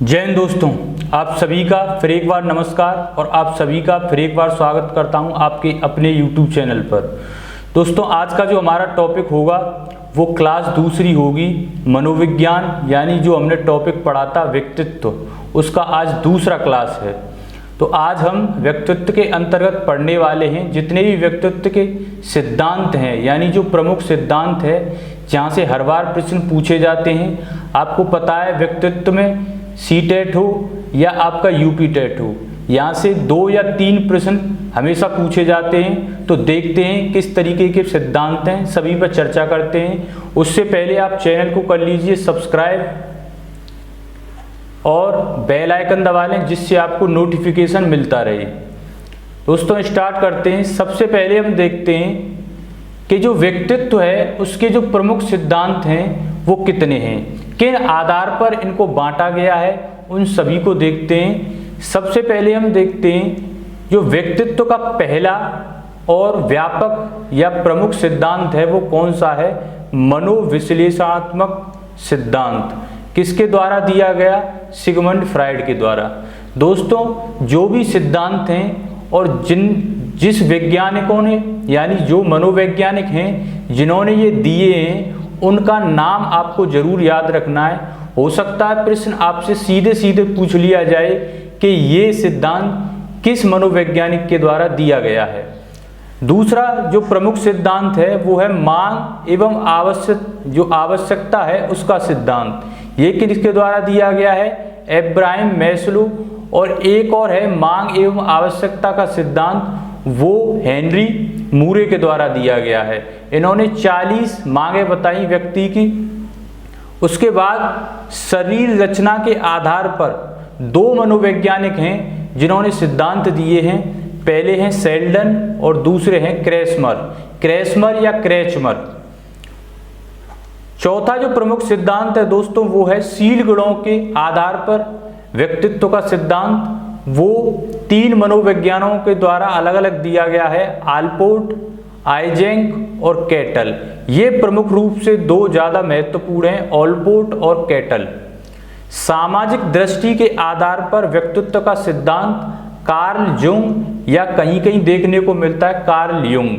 जय हिंद दोस्तों, आप सभी का फिर एक बार नमस्कार और आप सभी का फिर एक बार स्वागत करता हूं आपके अपने YouTube चैनल पर। दोस्तों, आज का जो हमारा टॉपिक होगा वो क्लास दूसरी होगी, मनोविज्ञान, यानी जो हमने टॉपिक पढ़ा था व्यक्तित्व, उसका आज दूसरा क्लास है। तो आज हम व्यक्तित्व के अंतर्गत पढ़ने वाले हैं जितने भी व्यक्तित्व के सिद्धांत हैं, यानी जो प्रमुख सिद्धांत है जहाँ से हर बार प्रश्न पूछे जाते हैं। आपको पता है व्यक्तित्व में सीटेट हो या आपका यूपी टेट हो, यहाँ से 2 या 3 प्रश्न हमेशा पूछे जाते हैं। तो देखते हैं किस तरीके के सिद्धांत हैं, सभी पर चर्चा करते हैं। उससे पहले आप चैनल को कर लीजिए सब्सक्राइब और बेल आइकन दबा लें जिससे आपको नोटिफिकेशन मिलता रहे। दोस्तों, स्टार्ट करते हैं। सबसे पहले हम देखते हैं कि जो व्यक्तित्व है उसके जो प्रमुख सिद्धांत हैं वो कितने हैं, किन आधार पर इनको बांटा गया है, उन सभी को देखते हैं। सबसे पहले हम देखते हैं जो व्यक्तित्व का पहला और व्यापक या प्रमुख सिद्धांत है वो कौन सा है, मनोविश्लेषणात्मक सिद्धांत। किसके द्वारा दिया गया? सिगमंड फ्राइड के द्वारा। दोस्तों, जो भी सिद्धांत हैं और जिस वैज्ञानिकों ने, यानी जो मनोवैज्ञानिक हैं जिन्होंने ये दिए हैं, उनका नाम आपको जरूर याद रखना है। हो सकता है प्रश्न आपसे सीधे सीधे पूछ लिया जाए कि ये सिद्धांत किस मनोवैज्ञानिक के द्वारा दिया गया है। दूसरा जो प्रमुख सिद्धांत है वो है मांग एवं आवश्यकता है उसका सिद्धांत। ये किसके द्वारा दिया गया है? Abraham Maslow. और एक और है मांग एवं आवश्यकता का सिद्धांत, वो हेनरी मूरे के द्वारा दिया गया है। इन्होंने 40 मांगें बताई व्यक्ति की। उसके बाद शरीर रचना के आधार पर 2 मनोवैज्ञानिक हैं जिन्होंने सिद्धांत दिए हैं। पहले हैं सेल्डन और दूसरे हैं क्रेसमर या क्रेचमर। चौथा जो प्रमुख सिद्धांत है दोस्तों वो है शील गुणों के आधार पर व्यक्तित्व का सिद्धांत। वो 3 मनोविज्ञानों के द्वारा अलग अलग दिया गया है, आल्पोर्ट, आइजेंक और कैटल। ये प्रमुख रूप से 2 ज़्यादा महत्वपूर्ण हैं, आल्पोर्ट और कैटल। सामाजिक दृष्टि के आधार पर व्यक्तित्व का सिद्धांत कार्ल जुंग, या कहीं कहीं देखने को मिलता है कार्ल युंग।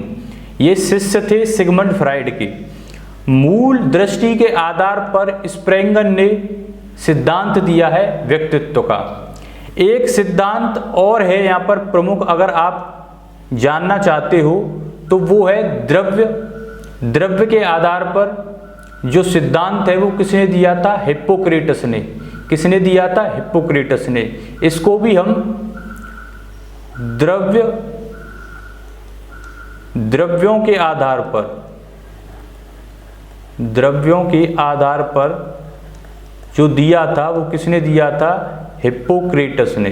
ये शिष्य थे सिगमंड फ्राइड के। मूल दृष्टि के आधार पर स्प्रेंगर ने सिद्धांत दिया है व्यक्तित्व का। एक सिद्धांत और है यहाँ पर प्रमुख, अगर आप जानना चाहते हो तो वो है द्रव्य के आधार पर जो सिद्धांत है वो किसने दिया था? हिप्पोक्रेटस ने। किसने दिया था? हिप्पोक्रेटस ने। इसको भी हम द्रव्यों के आधार पर जो दिया था वो किसने दिया था? हिप्पोक्रेटस ने।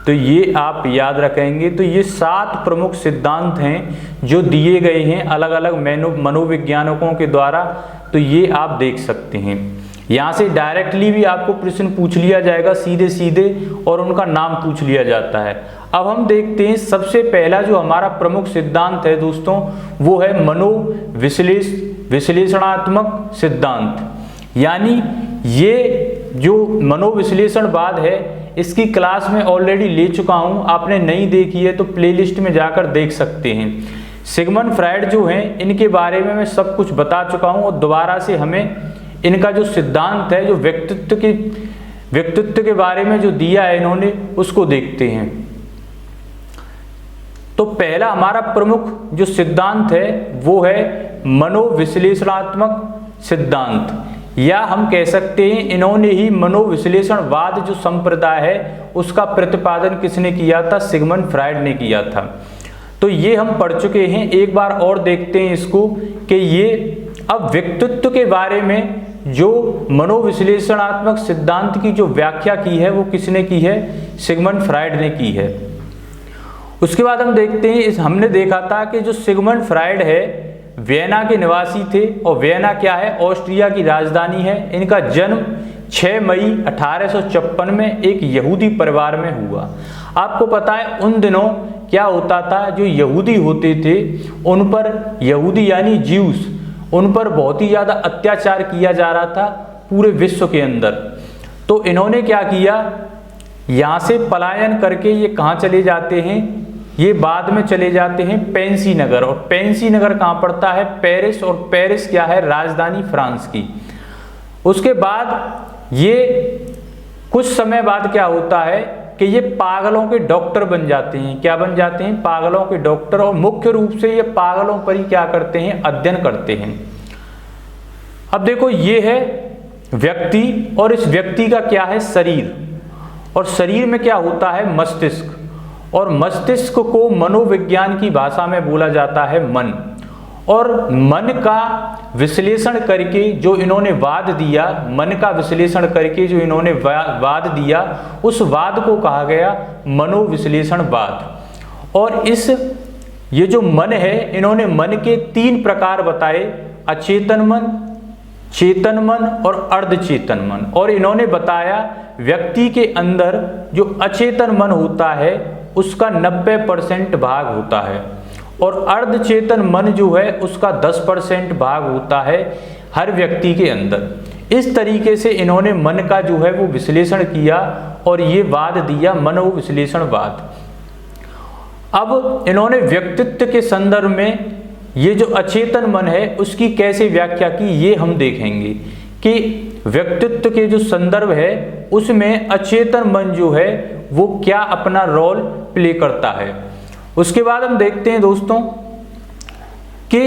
तो ये आप याद रखेंगे। तो ये 7 प्रमुख सिद्धांत हैं जो दिए गए हैं अलग अलग मनोवैज्ञानिकों के द्वारा। तो ये आप देख सकते हैं। यहाँ से डायरेक्टली भी आपको प्रश्न पूछ लिया जाएगा सीधे सीधे, और उनका नाम पूछ लिया जाता है। अब हम देखते हैं सबसे पहला जो हमारा प्रमुख सिद्धांत है दोस्तों वो है मनोविश्लेषणात्मक सिद्धांत। यानी ये जो मनोविश्लेषणवाद है इसकी क्लास में ऑलरेडी ले चुका हूँ, आपने नहीं देखी है तो प्लेलिस्ट में जाकर देख सकते हैं। सिगमंड फ्राइड जो हैं इनके बारे में मैं सब कुछ बता चुका हूँ, और दोबारा से हमें इनका जो सिद्धांत है, जो व्यक्तित्व के बारे में जो दिया है इन्होंने, उसको देखते हैं। तो पहला हमारा प्रमुख जो सिद्धांत है वो है मनोविश्लेषणात्मक सिद्धांत, या हम कह सकते हैं इन्होंने ही मनोविश्लेषणवाद जो संप्रदाय है उसका प्रतिपादन किसने किया था? सिगमंड फ्राइड ने किया था। तो ये हम पढ़ चुके हैं। एक बार और देखते हैं इसको कि ये अब व्यक्तित्व के बारे में जो मनोविश्लेषणात्मक सिद्धांत की जो व्याख्या की है वो किसने की है? सिगमंड फ्राइड ने की है। उसके बाद हम देखते हैं, हमने देखा था कि जो सिगमंड फ्राइड है वियना के निवासी थे, और वियना क्या है? ऑस्ट्रिया की राजधानी है। इनका जन्म 6 मई 1856 में एक यहूदी परिवार में हुआ। आपको पता है उन दिनों क्या होता था, जो यहूदी होते थे उन पर, यहूदी यानी ज्यूस, उन पर बहुत ही ज़्यादा अत्याचार किया जा रहा था पूरे विश्व के अंदर। तो इन्होंने क्या किया, यहाँ से पलायन करके ये कहाँ चले जाते हैं, ये बाद में चले जाते हैं पेंसी नगर। और पेंसी नगर कहाँ पड़ता है, पेरिस, और पेरिस क्या है, राजधानी फ्रांस की। उसके बाद ये कुछ समय बाद क्या होता है कि ये पागलों के डॉक्टर बन जाते हैं। क्या बन जाते हैं, पागलों के डॉक्टर। और मुख्य रूप से ये पागलों पर ही क्या करते हैं, अध्ययन करते हैं। अब देखो, ये है व्यक्ति, और इस व्यक्ति का क्या है, शरीर, और शरीर में क्या होता है, मस्तिष्क, और मस्तिष्क को मनोविज्ञान की भाषा में बोला जाता है मन। और मन का विश्लेषण करके जो इन्होंने वाद दिया, मन का विश्लेषण करके जो इन्होंने वाद दिया, उस वाद को कहा गया मनोविश्लेषणवाद। और ये जो मन है, इन्होंने मन के 3 प्रकार बताए, अचेतन मन, चेतन मन और अर्धचेतन मन। और इन्होंने बताया व्यक्ति के अंदर जो अचेतन मन होता है उसका 90% भाग होता है, और अर्धचेतन मन जो है उसका 10% भाग होता है हर व्यक्ति के अंदर। इस तरीके से इन्होंने मन का जो है वो विश्लेषण किया और ये वाद दिया, मनोविश्लेषणवाद। अब इन्होंने व्यक्तित्व के संदर्भ में ये जो अचेतन मन है उसकी कैसे व्याख्या की, ये हम देखेंगे कि व्यक्तित्व के जो संदर्भ है उसमें अचेतन मन जो है वो क्या अपना रोल प्ले करता है। उसके बाद हम देखते हैं दोस्तों कि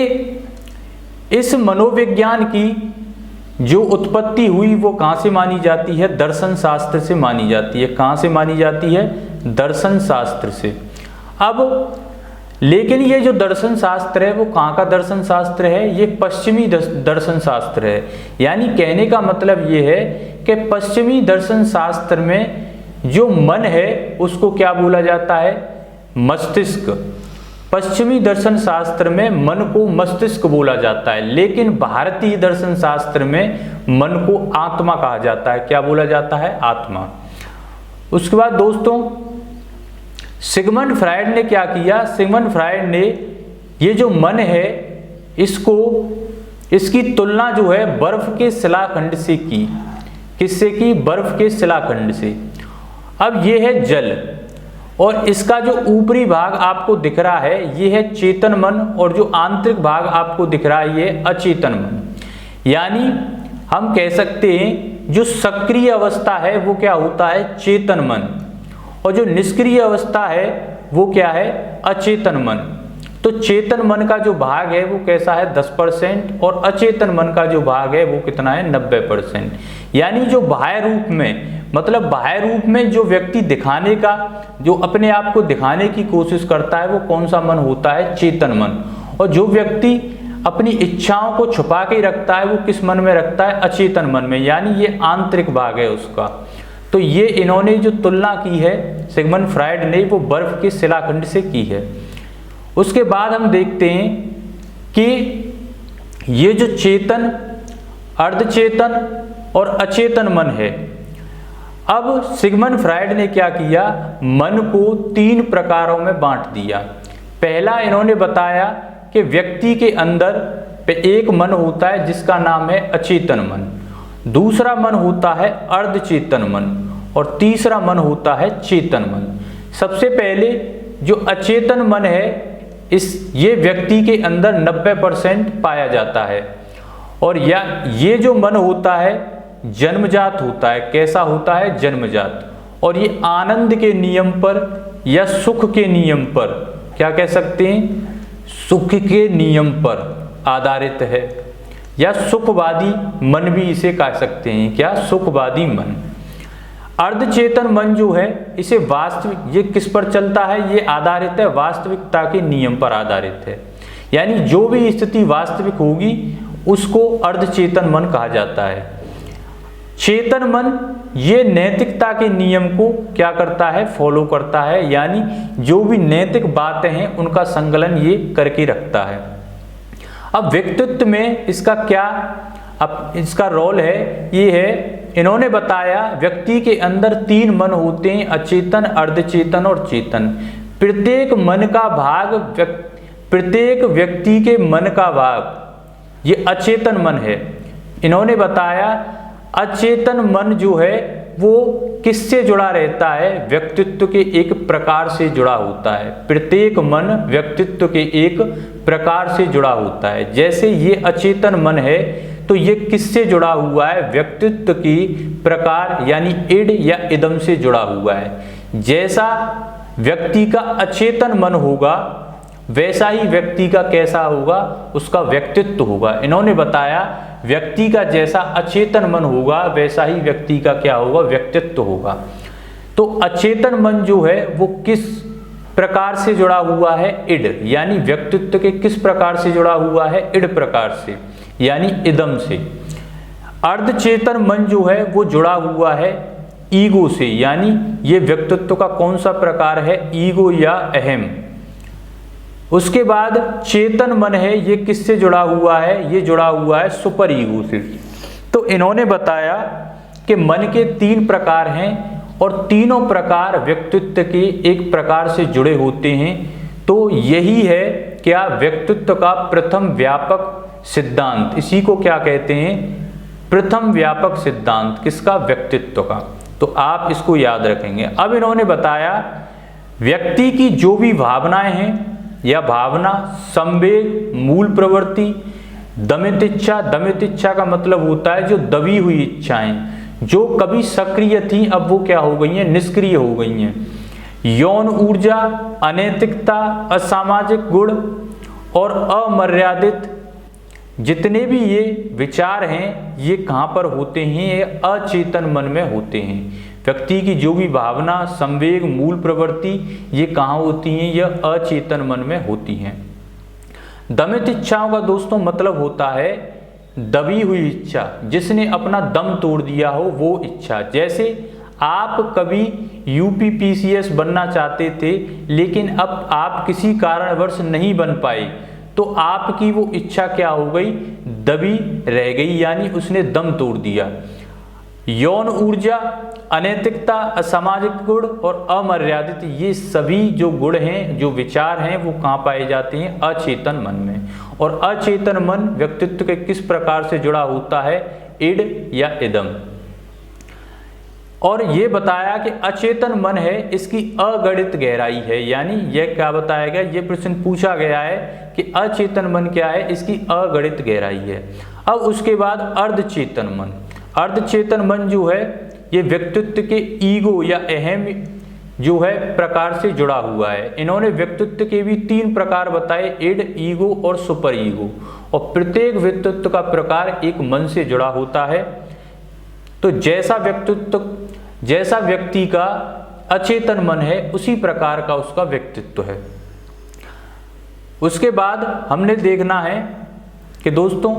इस मनोविज्ञान की जो उत्पत्ति हुई वो कहाँ से मानी जाती है, दर्शन शास्त्र से मानी जाती है। कहाँ से मानी जाती है, दर्शन शास्त्र से। अब लेकिन ये जो दर्शन शास्त्र है वो कहाँ का दर्शन शास्त्र है, ये पश्चिमी दर्शन शास्त्र है। यानी कहने का मतलब ये है कि पश्चिमी दर्शन शास्त्र में जो मन है उसको क्या बोला जाता है, मस्तिष्क। पश्चिमी दर्शन शास्त्र में मन को मस्तिष्क बोला जाता है, लेकिन भारतीय दर्शन शास्त्र में मन को आत्मा कहा जाता है। क्या बोला जाता है, आत्मा। उसके बाद दोस्तों सिगमंड फ्रायड ने क्या किया, सिगमंड फ्रायड ने ये जो मन है इसकी तुलना जो है बर्फ के शिलाखंड से की। किससे की, बर्फ के शिलाखंड से। अब ये है जल, और इसका जो ऊपरी भाग आपको दिख रहा है ये है चेतन मन, और जो आंतरिक भाग आपको दिख रहा है ये अचेतन मन। यानी हम कह सकते हैं जो सक्रिय अवस्था है वो क्या होता है, चेतन मन, और जो निष्क्रिय अवस्था है वो क्या है, अचेतन मन। तो चेतन मन का जो भाग है वो कैसा है, 10%, और अचेतन मन का जो भाग है वो कितना है, 90%। यानी जो बाह्य रूप में, मतलब बाह्य रूप में जो व्यक्ति दिखाने का, जो अपने आप को दिखाने की कोशिश करता है वो कौन सा मन होता है, चेतन मन। और जो व्यक्ति अपनी इच्छाओं को छुपा के रखता है वो किस मन में रखता है, अचेतन मन में। यानी ये आंतरिक भाग है उसका। तो ये इन्होंने जो तुलना की है सिगमंड फ्रायड ने, वो बर्फ के शिलाखंड से की है। उसके बाद हम देखते हैं कि ये जो चेतन, अर्धचेतन और अचेतन मन है, अब सिगमंड फ्रायड ने क्या किया, मन को 3 प्रकारों में बांट दिया। पहला इन्होंने बताया कि व्यक्ति के अंदर एक मन होता है जिसका नाम है अचेतन मन, दूसरा मन होता है अर्धचेतन मन, और तीसरा मन होता है चेतन मन। सबसे पहले जो अचेतन मन है ये व्यक्ति के अंदर 90% पाया जाता है, और ये जो मन होता है जन्मजात होता है। कैसा होता है, जन्मजात। और ये आनंद के नियम पर या सुख के नियम पर, क्या कह सकते हैं, सुख के नियम पर आधारित है, या सुखवादी मन भी इसे कह सकते हैं। क्या, सुखवादी मन। अर्धचेतन मन जो है इसे वास्तविक, ये किस पर चलता है, ये आधारित है वास्तविकता के नियम पर आधारित है। यानी जो भी स्थिति वास्तविक होगी उसको अर्धचेतन मन कहा जाता है। चेतन मन ये नैतिकता के नियम को क्या करता है, फॉलो करता है। यानी जो भी नैतिक बातें हैं उनका संकलन ये करके रखता है। अब व्यक्तित्व में इसका क्या, अब इसका रोल है, ये है इन्होंने बताया व्यक्ति के अंदर 3 मन होते हैं, अचेतन, अर्धचेतन और चेतन। प्रत्येक मन का भाग, प्रत्येक व्यक्ति के मन का भाग ये अचेतन मन है। इन्होंने बताया अचेतन मन जो है वो किससे जुड़ा रहता है? व्यक्तित्व के एक प्रकार से जुड़ा होता है। प्रत्येक मन व्यक्तित्व के एक प्रकार से जुड़ा होता है। जैसे ये अचेतन मन है तो ये किससे जुड़ा हुआ है? व्यक्तित्व की प्रकार यानी इड या इदम से जुड़ा हुआ है। जैसा व्यक्ति का अचेतन मन होगा वैसा ही व्यक्ति का कैसा होगा? उसका व्यक्तित्व होगा। इन्होंने बताया व्यक्ति का जैसा अचेतन मन होगा वैसा ही व्यक्ति का क्या होगा? व्यक्तित्व होगा। तो अचेतन मन जो है वो किस प्रकार से जुड़ा हुआ है? इड, यानी व्यक्तित्व के किस प्रकार से जुड़ा हुआ है? इड प्रकार से यानी इदम से। अर्धचेतन मन जो है वो जुड़ा हुआ है ईगो से, यानी ये व्यक्तित्व का कौन सा प्रकार है? ईगो या अहम। उसके बाद चेतन मन है, ये किससे जुड़ा हुआ है? ये जुड़ा हुआ है सुपर ईगो से। तो इन्होंने बताया कि मन के 3 प्रकार हैं और तीनों प्रकार व्यक्तित्व के एक प्रकार से जुड़े होते हैं। तो यही है क्या? व्यक्तित्व का प्रथम व्यापक सिद्धांत। इसी को क्या कहते हैं? प्रथम व्यापक सिद्धांत। किसका? व्यक्तित्व का। तो आप इसको याद रखेंगे। अब इन्होंने बताया व्यक्ति की जो भी भावनाएं हैं या भावना, संवेग, मूल प्रवृत्ति, दमित इच्छा। दमित इच्छा का मतलब होता है जो दबी हुई इच्छाएं, जो कभी सक्रिय थी अब वो क्या हो गई हैं? निष्क्रिय हो गई हैं। यौन ऊर्जा, अनैतिकता, असामाजिक गुण और अमर्यादित, जितने भी ये विचार हैं ये कहाँ पर होते हैं? ये अचेतन मन में होते हैं। व्यक्ति की जो भी भावना, संवेग, मूल प्रवृत्ति ये कहाँ होती हैं? यह अचेतन मन में होती हैं। दमित इच्छाओं का दोस्तों मतलब होता है दबी हुई इच्छा, जिसने अपना दम तोड़ दिया हो वो इच्छा। जैसे आप कभी यूपीपीसीएस बनना चाहते थे लेकिन अब आप किसी कारणवश नहीं बन पाए, तो आपकी वो इच्छा क्या हो गई? दबी रह गई, यानी उसने दम तोड़ दिया। यौन ऊर्जा, अनैतिकता, असामाजिक गुण और अमर्यादित, ये सभी जो गुण हैं, जो विचार हैं वो कहाँ पाए जाते हैं? अचेतन मन में। और अचेतन मन व्यक्तित्व के किस प्रकार से जुड़ा होता है? इड या इदम। और ये बताया कि अचेतन मन है इसकी अगणित गहराई है, यानी यह क्या बताया गया? ये प्रश्न पूछा गया है कि अचेतन मन क्या है? इसकी अगणित गहराई है। अब उसके बाद अर्धचेतन मन। अर्धचेतन मन जो है ये व्यक्तित्व के ईगो या अहम जो है प्रकार से जुड़ा हुआ है। इन्होंने व्यक्तित्व के भी 3 प्रकार बताए, इड, ईगो और सुपर ईगो। और प्रत्येक व्यक्तित्व का प्रकार एक मन से जुड़ा होता है। तो जैसा व्यक्ति का अचेतन मन है उसी प्रकार का उसका व्यक्तित्व है। उसके बाद हमने देखना है कि दोस्तों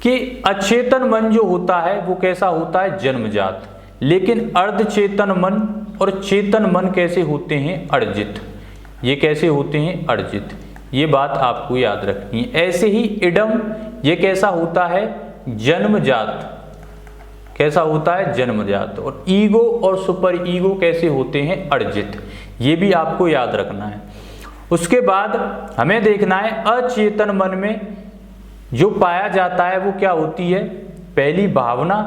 कि अचेतन मन जो होता है वो कैसा होता है? जन्मजात। लेकिन अर्धचेतन मन और चेतन मन कैसे होते हैं? अर्जित। ये कैसे होते हैं? अर्जित। ये बात आपको याद रखनी है। ऐसे ही इडम, ये कैसा होता है? जन्मजात। कैसा होता है? जन्मजात। और ईगो और सुपर ईगो कैसे होते हैं? अर्जित। ये भी आपको याद रखना है। उसके बाद हमें देखना है अचेतन मन में जो पाया जाता है वो क्या होती है? पहली भावना,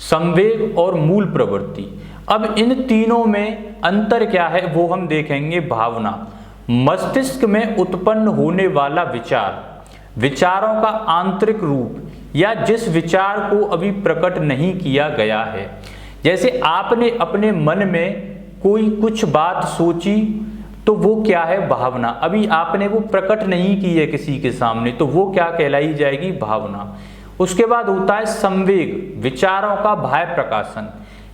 संवेग और मूल प्रवृत्ति। अब इन तीनों में अंतर क्या है वो हम देखेंगे। भावना, मस्तिष्क में उत्पन्न होने वाला विचार, विचारों का आंतरिक रूप या जिस विचार को अभी प्रकट नहीं किया गया है। जैसे आपने अपने मन में कोई कुछ बात सोची तो वो क्या है? भावना। अभी आपने वो प्रकट नहीं की है किसी के सामने, तो वो क्या कहलाई जाएगी? भावना। उसके बाद होता है संवेग, विचारों का बाह्य प्रकाशन।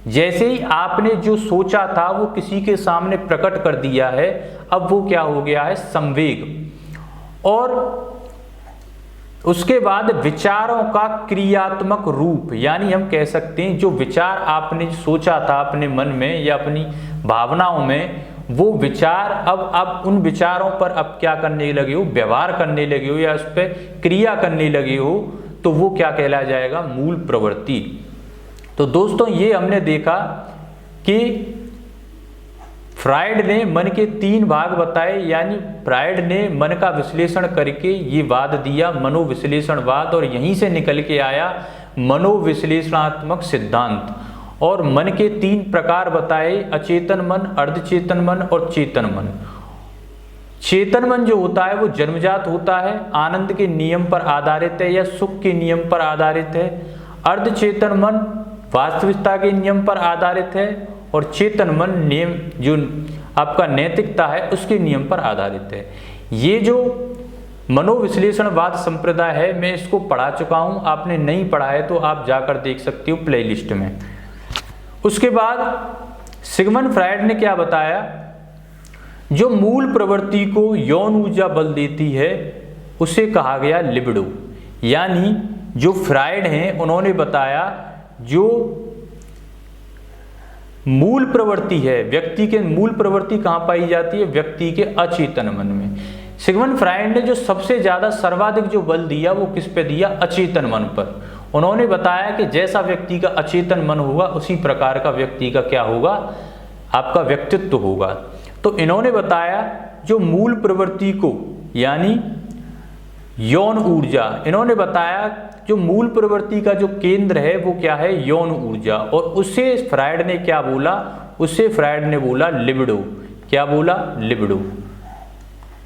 जैसे ही आपने जो सोचा था वो किसी के सामने प्रकट कर दिया है, अब वो क्या हो गया है? संवेग। और उसके बाद विचारों का क्रियात्मक रूप, यानी हम कह सकते हैं जो विचार आपने सोचा था अपने मन में या अपनी भावनाओं में, वो विचार अब आप उन विचारों पर अब क्या करने लगे हो? व्यवहार करने लगे हो या उस पर क्रिया करने लगे हो, तो वो क्या कहलाया जाएगा? मूल प्रवृत्ति। तो दोस्तों ये हमने देखा कि फ्राइड ने मन के 3 भाग बताए, यानी फ्राइड ने मन का विश्लेषण करके ये वाद दिया, मनोविश्लेषणवाद, और यहीं से निकल के आया मनोविश्लेषणात्मक सिद्धांत। और मन के 3 प्रकार बताए, अचेतन मन, अर्धचेतन मन और चेतन मन। चेतन मन जो होता है वो जन्मजात होता है, आनंद के नियम पर आधारित है या सुख के नियम पर आधारित है। अर्धचेतन मन वास्तविकता के नियम पर आधारित है और चेतन मन नियम जो आपका नैतिकता है उसके नियम पर आधारित है। ये जो मनोविश्लेषणवाद संप्रदाय है मैं इसको पढ़ा चुका हूँ, आपने नहीं पढ़ा है तो आप जाकर देख सकते हो प्लेलिस्ट में। उसके बाद सिगमंड फ्रायड ने क्या बताया, जो मूल प्रवृत्ति को यौन ऊर्जा बल देती है उसे कहा गया लिबिडो। यानी जो फ्रायड हैं उन्होंने बताया जो मूल प्रवृत्ति है, व्यक्ति के मूल प्रवृत्ति कहाँ पाई जाती है, व्यक्ति के अचेतन मन में। सिगमंड फ्रायड ने जो सबसे ज्यादा सर्वाधिक जो बल दिया वो किस पे दिया, अचेतन मन पर। उन्होंने बताया कि जैसा व्यक्ति का अचेतन मन होगा उसी प्रकार का व्यक्ति का क्या होगा, आपका व्यक्तित्व होगा। तो इन्होंने बताया जो मूल प्रवृत्ति को यानी यौन ऊर्जा, इन्होंने बताया जो मूल प्रवृत्ति का जो केंद्र है वो क्या है, यौन ऊर्जा। और उससे फ्रायड ने क्या बोला, उससे फ्रायड ने बोला लिबिडो। क्या बोला, लिबिडो।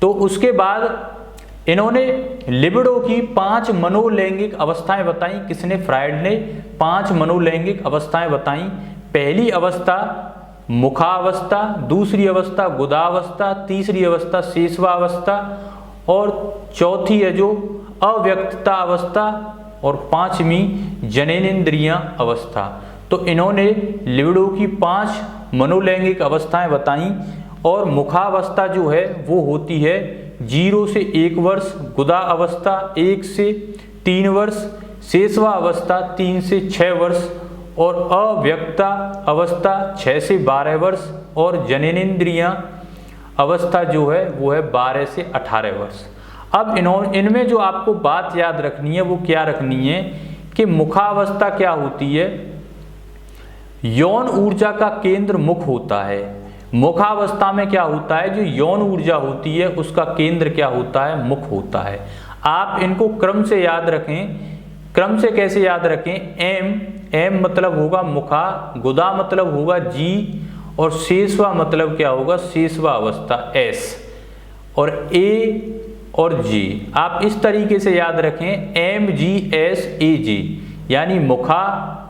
तो उसके बाद इन्होंने लिबिडो की 5 मनोलैंगिक अवस्थाएं बताई। किसने, फ्रायड ने 5 मनोलैंगिक अवस्थाएं बताई। पहली अवस्था मुखावस्था, दूसरी अवस्था गुदावस्था, तीसरी अवस्था शेषवावस्था और चौथी है जो अव्यक्तता अवस्था और 5वीं जननेंद्रिय अवस्था। तो इन्होंने लिबिडो की 5 मनोलैंगिक अवस्थाएं बताई। और मुखावस्था जो है वो होती है 0 से 1 वर्ष, गुदा अवस्था 1 से 3 वर्ष, शेषवा अवस्था 3 से 6 वर्ष और अव्यक्ता अवस्था 6 से 12 वर्ष और जननेंद्रिय अवस्था जो है वो है 12 से 18 वर्ष। अब इनमें जो आपको बात याद रखनी है वो क्या रखनी है कि मुखावस्था क्या होती है, यौन ऊर्जा का केंद्र मुख होता है। मुखावस्था में क्या होता है, जो यौन ऊर्जा होती है उसका केंद्र क्या होता है, मुख होता है। आप इनको क्रम से याद रखें। क्रम से कैसे याद रखें, एम मतलब होगा मुखा, गुदा मतलब होगा जी और शेषवा मतलब क्या होगा, शेषवा अवस्था एस और ए और जी। आप इस तरीके से याद रखें MGSAG, यानी मुखा,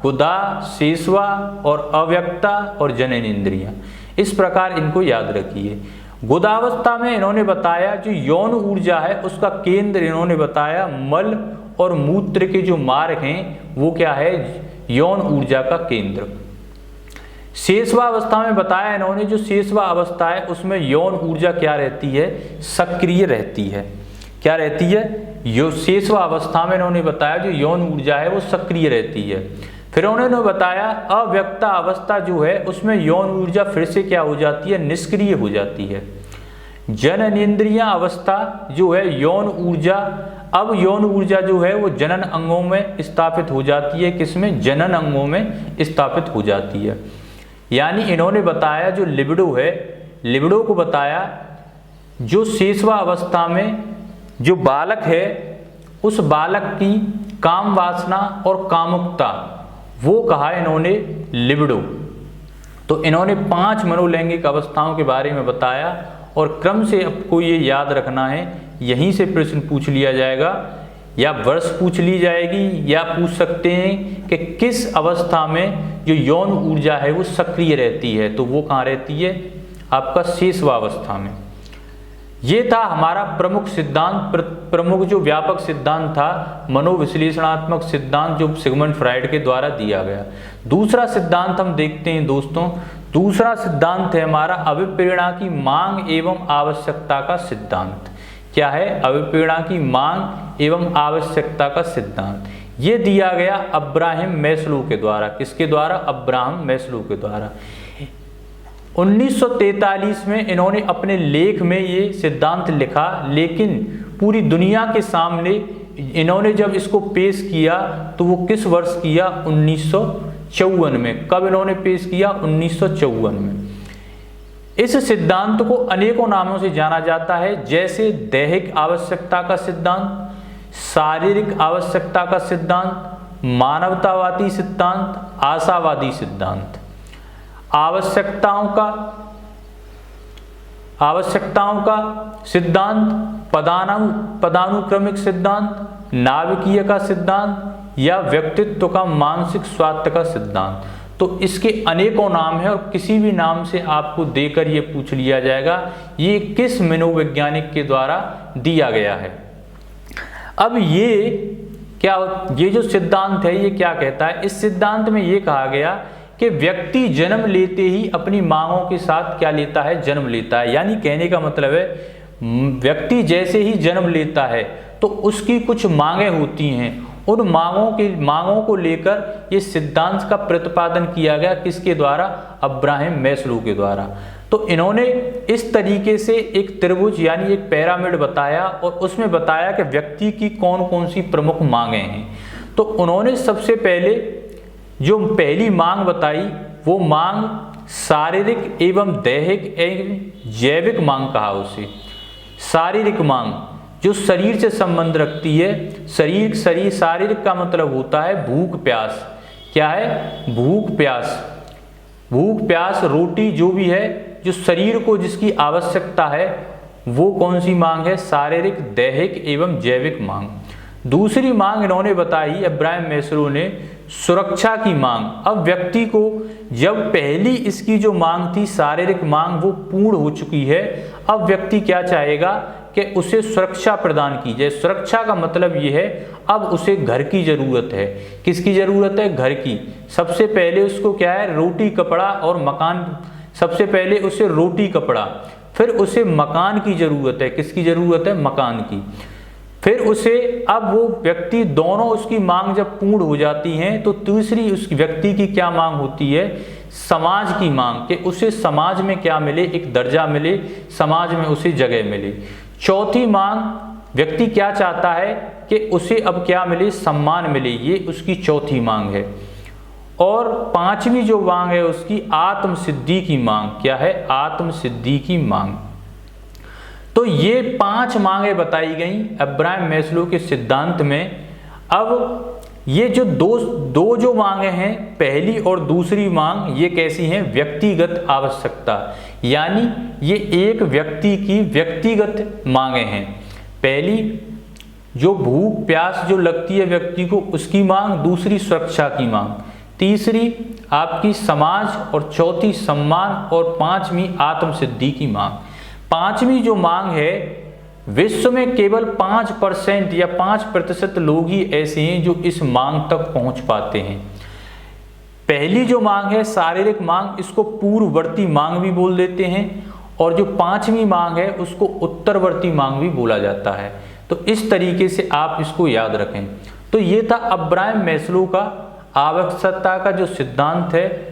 गुदा, शेषवा और अव्यक्ता और जननेंद्रिय। इस प्रकार इनको याद रखिए। गुदावस्था में इन्होंने बताया जो यौन ऊर्जा है उसका केंद्र इन्होंने बताया मल और मूत्र के जो मार्ग हैं वो क्या है, यौन ऊर्जा का केंद्र। शेषवा अवस्था में बताया इन्होंने जो शेषवा अवस्था है उसमें यौन ऊर्जा क्या रहती है, सक्रिय रहती है। क्या रहती है, यो शेषवा अवस्था में इन्होंने बताया जो यौन ऊर्जा है वो सक्रिय रहती है। फिर उन्होंने बताया अव्यक्ता अवस्था जो है उसमें यौन ऊर्जा फिर से क्या हो जाती है, निष्क्रिय हो जाती है। जननेंद्रिय अवस्था जो है यौन ऊर्जा, अब यौन ऊर्जा जो है वो जनन अंगों में स्थापित हो जाती है। किसमें, जनन अंगों में स्थापित हो जाती है। यानी इन्होंने बताया जो लिबिडो है, लिबिडो को बताया जो शेषवा अवस्था में जो बालक है उस बालक की काम वासना और कामुकता वो कहा इन्होंने लिबिडो। तो इन्होंने 5 मनोलैंगिक अवस्थाओं के बारे में बताया और क्रम से आपको ये याद रखना है। यहीं से प्रश्न पूछ लिया जाएगा या वर्ष पूछ ली जाएगी या पूछ सकते हैं कि किस अवस्था में जो यौन ऊर्जा है वो सक्रिय रहती है, तो वो कहाँ रहती है, आपका शेषवावस्था में। ये था हमारा प्रमुख सिद्धांत, प्रमुख जो व्यापक सिद्धांत था मनोविश्लेषणात्मक सिद्धांत जो सिगमंड फ्रायड के द्वारा दिया गया। दूसरा सिद्धांत हम देखते हैं दोस्तों। दूसरा सिद्धांत है हमारा अभिप्रेरणा की मांग एवं आवश्यकता का सिद्धांत। क्या है, अभिप्रेरणा की मांग एवं आवश्यकता का सिद्धांत। ये दिया गया अब्राहम मैस्लो के द्वारा। किसके द्वारा, अब्राहम मैस्लो के द्वारा। 1943 में इन्होंने अपने लेख में ये सिद्धांत लिखा, लेकिन पूरी दुनिया के सामने इन्होंने जब इसको पेश किया तो वो किस वर्ष किया, 1954 में। कब इन्होंने पेश किया, 1954 में। इस सिद्धांत को अनेकों नामों से जाना जाता है, जैसे दैहिक आवश्यकता का सिद्धांत, शारीरिक आवश्यकता का सिद्धांत, मानवतावादी सिद्धांत, आशावादी सिद्धांत। आवश्यकताओं का सिद्धांत, पदानुक्रमिक सिद्धांत, नाभिकीय का सिद्धांत या व्यक्तित्व का मानसिक स्वास्थ्य का सिद्धांत। तो इसके अनेकों नाम हैं और किसी भी नाम से आपको देकर ये पूछ लिया जाएगा ये किस मनोवैज्ञानिक के द्वारा दिया गया है। अब ये जो सिद्धांत है ये क्या कहता है? इस सिद्धांत में ये कहा गया कि व्यक्ति जन्म लेते ही अपनी मांगों के साथ क्या लेता है? जन्म लेता है। यानी कहने का मतलब है व्यक्ति जैसे ही जन्म लेता है तो उसकी कुछ मांगें होती हैं, उन मांगों को लेकर ये सिद्धांत का प्रतिपादन किया गया। किसके द्वारा? अब्राहम मैस्लो के द्वारा। तो इन्होंने इस तरीके से एक त्रिभुज यानी एक पिरामिड बताया और उसमें बताया कि व्यक्ति की कौन कौन सी प्रमुख मांगें हैं। तो उन्होंने सबसे पहले जो पहली मांग बताई वो मांग शारीरिक एवं दैहिक एवं जैविक मांग कहा उसे। शारीरिक मांग जो शरीर से संबंध रखती है। शारीरिक का मतलब होता है भूख प्यास। क्या है? भूख प्यास, रोटी जो भी है जो शरीर को जिसकी आवश्यकता है वो कौन सी मांग है? शारीरिक, दैहिक एवं जैविक मांग। दूसरी मांग इन्होंने बताई अब्राहम मैस्लो ने सुरक्षा की मांग। अब व्यक्ति को जब पहली इसकी जो मांग थी शारीरिक मांग वो पूर्ण हो चुकी है, अब व्यक्ति क्या चाहेगा कि उसे सुरक्षा प्रदान की जाए। सुरक्षा का मतलब ये है अब उसे घर की जरूरत है। किसकी जरूरत है? घर की। सबसे पहले उसको क्या है? रोटी कपड़ा और मकान। सबसे पहले उसे रोटी कपड़ा, फिर उसे मकान की जरूरत है। किसकी जरूरत है? मकान की। फिर उसे अब वो व्यक्ति दोनों उसकी मांग जब पूर्ण हो जाती हैं तो तीसरी उस व्यक्ति की क्या मांग होती है? समाज की मांग, कि उसे समाज में क्या मिले? एक दर्जा मिले, समाज में उसे जगह मिले। चौथी मांग व्यक्ति क्या चाहता है कि उसे अब क्या मिले? सम्मान मिले, ये उसकी चौथी मांग है। और पांचवी जो मांग है उसकी आत्म सिद्धि की मांग। क्या है? आत्म सिद्धि की मांग। तो ये 5 मांगें बताई गई अब्राहम मैस्लो के सिद्धांत में। अब ये जो दो जो मांगे हैं, पहली और दूसरी मांग, ये कैसी हैं? व्यक्तिगत आवश्यकता, यानी ये एक व्यक्ति की व्यक्तिगत मांगे हैं। पहली जो भूख प्यास जो लगती है व्यक्ति को उसकी मांग, दूसरी सुरक्षा की मांग, तीसरी आपकी समाज और चौथी सम्मान और पांचवी आत्म सिद्धि की मांग। पांचवी जो मांग है विश्व में केवल 5% या 5% लोग ही ऐसे हैं जो इस मांग तक पहुंच पाते हैं। पहली जो मांग है शारीरिक मांग, इसको पूर्ववर्ती मांग भी बोल देते हैं, और जो पांचवी मांग है उसको उत्तरवर्ती मांग भी बोला जाता है। तो इस तरीके से आप इसको याद रखें। तो ये था अब्राहम मैस्लो का आवश्यकता का जो सिद्धांत है,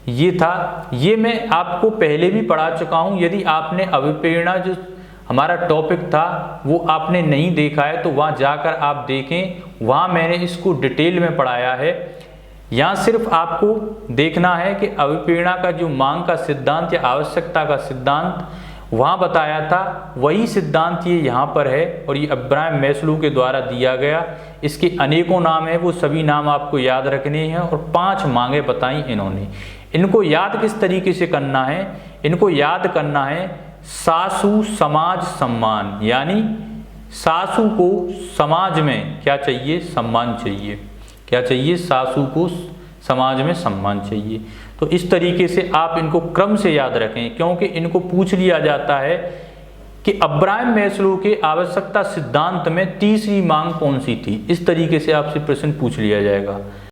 ये था। ये मैं आपको पहले भी पढ़ा चुका हूँ। यदि आपने अभिप्रेरणा जो हमारा टॉपिक था वो आपने नहीं देखा है तो वहाँ जाकर आप देखें, वहाँ मैंने इसको डिटेल में पढ़ाया है। यहाँ सिर्फ आपको देखना है कि अभिप्रेरणा का जो मांग का सिद्धांत या आवश्यकता का सिद्धांत वहाँ बताया था, वही सिद्धांत ये यहाँ पर है और ये अब्राहम मैस्लो के द्वारा दिया गया। इसके अनेकों नाम हैं, वो सभी नाम आपको याद रखने हैं और 5 मांगें बताई इन्होंने। इनको याद किस तरीके से करना है? इनको याद करना है सासु समाज सम्मान, यानी सासु को समाज में क्या चाहिए? सम्मान चाहिए। क्या चाहिए? सासु को समाज में सम्मान चाहिए। तो इस तरीके से आप इनको क्रम से याद रखें, क्योंकि इनको पूछ लिया जाता है कि अब्राहम मैस्लो के आवश्यकता सिद्धांत में तीसरी मांग कौन सी थी। इस तरीके से आपसे प्रश्न पूछ लिया जाएगा।